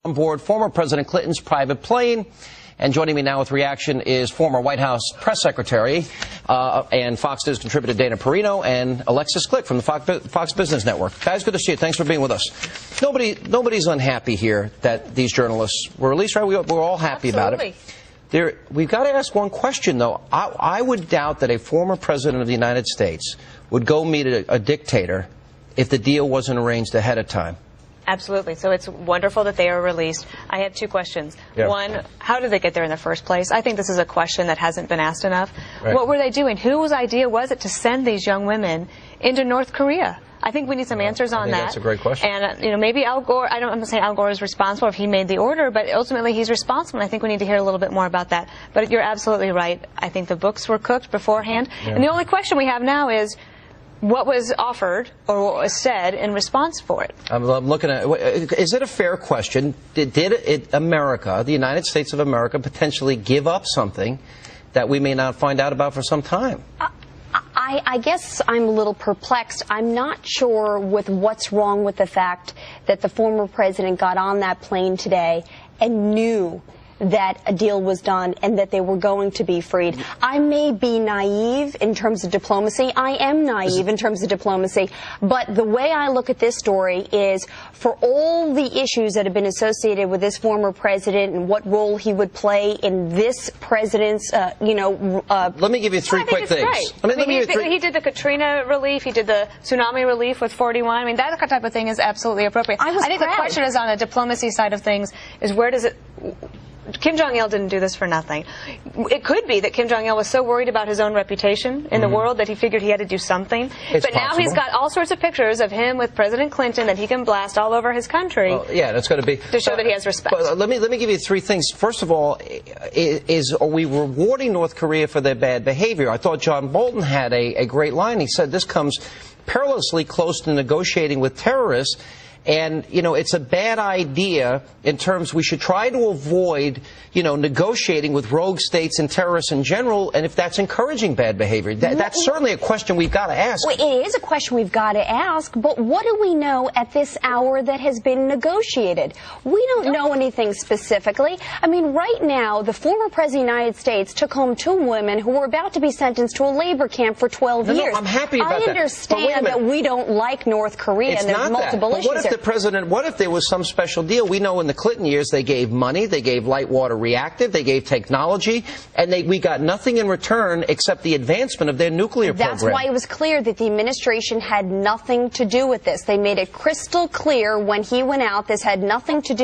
On board former President Clinton's private plane. And joining me now with reaction is former White House press secretary and Fox News contributor Dana Perino and Alexis Glick from the Fox Business Network. Guys, good to see you. Thanks for being with us. Nobody's unhappy here that these journalists were released, right? We're all happy about it. We've got to ask one question, though. I would doubt that a former president of the United States would go meet a dictator if the deal wasn't arranged ahead of time. Absolutely. So it's wonderful that they are released. I have two questions. Yeah. One, how did they get there in the first place? I think this is a question that hasn't been asked enough. Right. What were they doing? Whose idea was it to send these young women into North Korea? I think we need some answers on that. That's a great question. And, maybe Al Gore, I'm not saying Al Gore is responsible if he made the order, but ultimately he's responsible, and I think we need to hear a little bit more about that. But you're absolutely right. I think the books were cooked beforehand. Yeah. And the only question we have now is, what was offered or what was said in response for it? I'm looking at, is it a fair question? Did America, the United States of America, potentially give up something that we may not find out about for some time? I guess I'm a little perplexed. I'm not sure with what's wrong with the fact that the former president got on that plane today and knew that a deal was done and that they were going to be freed. I may be naive in terms of diplomacy. I am naive in terms of diplomacy. But the way I look at this story is, for all the issues that have been associated with this former president and what role he would play in this president's, let me give you three quick things. He did the Katrina relief. He did the tsunami relief with 41. I mean, that type of thing is absolutely appropriate. I think the question is on the diplomacy side of things is, where does it... Kim Jong-il didn't do this for nothing. It could be that Kim Jong-il was so worried about his own reputation in the world that he figured he had to do something. But now he's got all sorts of pictures of him with President Clinton that he can blast all over his country. Well, yeah, that's going to be to show that he has respect. Let me give you three things. First of all, are we rewarding North Korea for their bad behavior? I thought John Bolton had a great line. He said this comes perilously close to negotiating with terrorists. And, it's a bad idea in terms we should try to avoid, negotiating with rogue states and terrorists in general, and if that's encouraging bad behavior. That's certainly a question we've got to ask. Well, it is a question we've got to ask, but what do we know at this hour that has been negotiated? We don't know anything specifically. I mean, right now, the former president of the United States took home two women who were about to be sentenced to a labor camp for 12 years. No, I'm happy about that. I understand that we don't like North Korea, and there's multiple issues there. What if there was some special deal? We know in the Clinton years they gave money, they gave light water reactive, they gave technology, and we got nothing in return except the advancement of their nuclear program. That's why it was clear that the administration had nothing to do with this. They made it crystal clear when he went out, this had nothing to do